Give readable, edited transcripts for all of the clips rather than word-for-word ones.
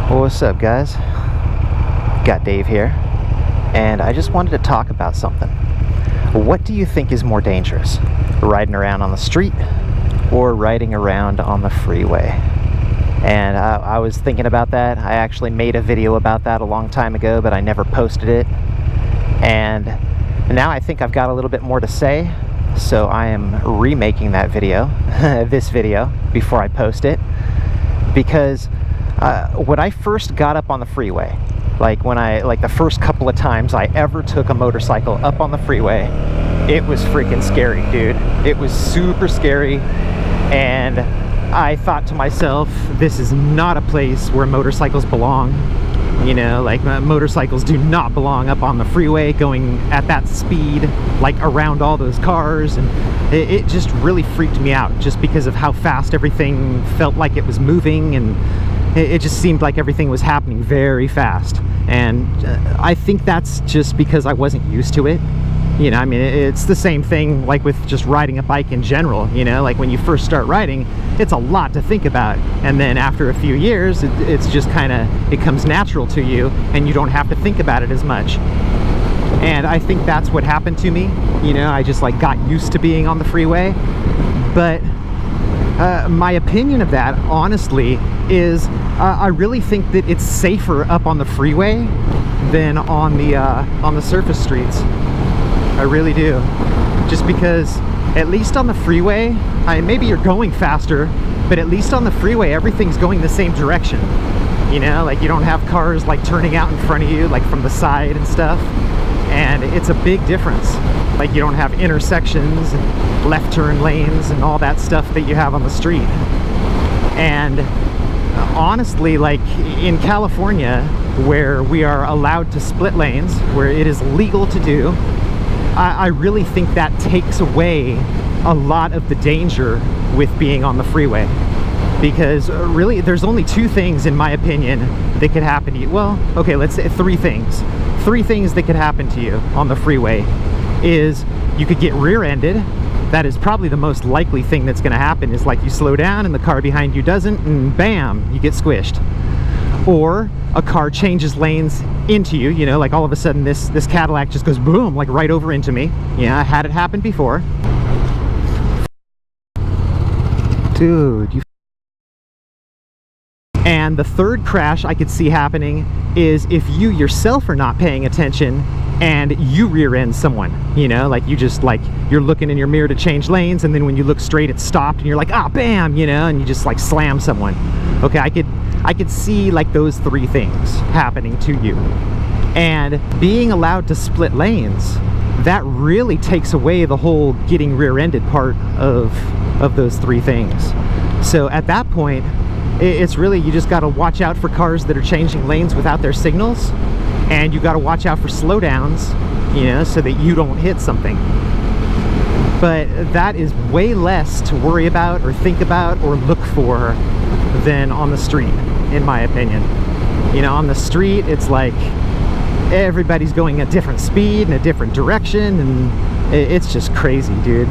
Well, what's up, guys? Got Dave here, and I just wanted to talk about something. What do you think is more dangerous? Riding around on the street or riding around on the freeway? And I was thinking about that. I actually made a video about that a long time ago, but I never posted it. And now I think I've got a little bit more to say, so I am remaking that video, this video, before I post it. Because when I first got up on the freeway, like the first couple of times I ever took a motorcycle up on the freeway, it was freaking scary, dude. It was super scary, and I thought to myself, this is not a place where motorcycles belong. You know, like motorcycles do not belong up on the freeway going at that speed, like around all those cars. And it just really freaked me out just because of how fast everything felt like it was moving, and it just seemed like everything was happening very fast. And I think that's just because I wasn't used to it. You know, I mean, it's the same thing like with just riding a bike in general. You know, like when you first start riding, it's a lot to think about, and then after a few years it's just kind of, it comes natural to you and you don't have to think about it as much. And I think that's what happened to me. You know, I just like got used to being on the freeway. But my opinion of that, honestly, is I really think that it's safer up on the freeway than on the surface streets. I really do. Just because at least on the freeway, maybe you're going faster, but at least on the freeway everything's going the same direction. You know, like you don't have cars like turning out in front of you like from the side and stuff. And it's a big difference. Like you don't have intersections and left turn lanes and all that stuff that you have on the street. And honestly, like in California, where we are allowed to split lanes, where it is legal to do, I really think that takes away a lot of the danger with being on the freeway. Because really, there's only two things, in my opinion, that could happen to you. Well, okay, let's say three things. Three things that could happen to you on the freeway is you could get rear-ended. That is probably the most likely thing that's going to happen, is like you slow down and the car behind you doesn't, and bam, you get squished. Or a car changes lanes into you, you know, like all of a sudden this Cadillac just goes boom, like right over into me. Yeah, I had it happen before. Dude, you. And the third crash I could see happening is if you yourself are not paying attention and you rear end someone. You know, like you just like, you're looking in your mirror to change lanes, and then when you look straight it's stopped and you're like, ah, bam, you know, and you just like slam someone. Okay, I could see like those three things happening to you. And being allowed to split lanes, that really takes away the whole getting rear-ended part of those three things. So at that point, it's really, you just got to watch out for cars that are changing lanes without their signals, and you got to watch out for slowdowns, you know, so that you don't hit something. But that is way less to worry about or think about or look for than on the street, in my opinion. You know, on the street, it's like everybody's going a different speed and a different direction, and it's just crazy, dude.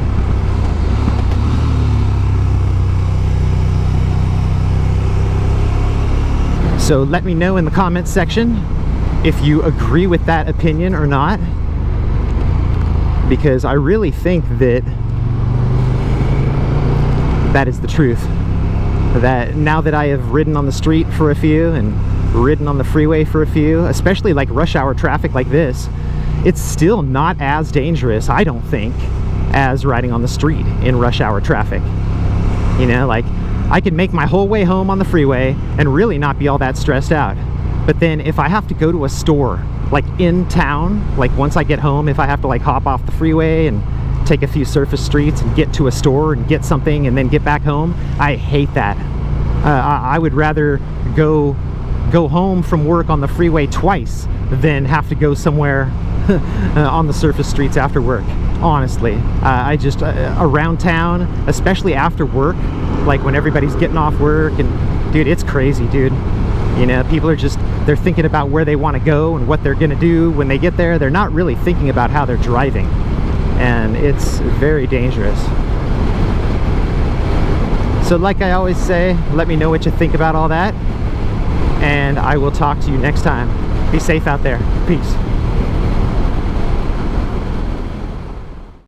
So let me know in the comments section if you agree with that opinion or not, because I really think that that is the truth. That now that I have ridden on the street for a few and ridden on the freeway for a few, especially like rush hour traffic like this, it's still not as dangerous, I don't think, as riding on the street in rush hour traffic. You know, like I could make my whole way home on the freeway and really not be all that stressed out. But then if I have to go to a store, like in town, like once I get home, if I have to like hop off the freeway and take a few surface streets and get to a store and get something and then get back home, I hate that. I would rather go home from work on the freeway twice than have to go somewhere on the surface streets after work. Honestly, I just around town, especially after work, like when everybody's getting off work, and dude, it's crazy, dude. You know, people are just, they're thinking about where they want to go and what they're gonna do when they get there. They're not really thinking about how they're driving, and it's very dangerous. So like I always say, let me know what you think about all that. And and I will talk to you next time. Be safe out there. Peace.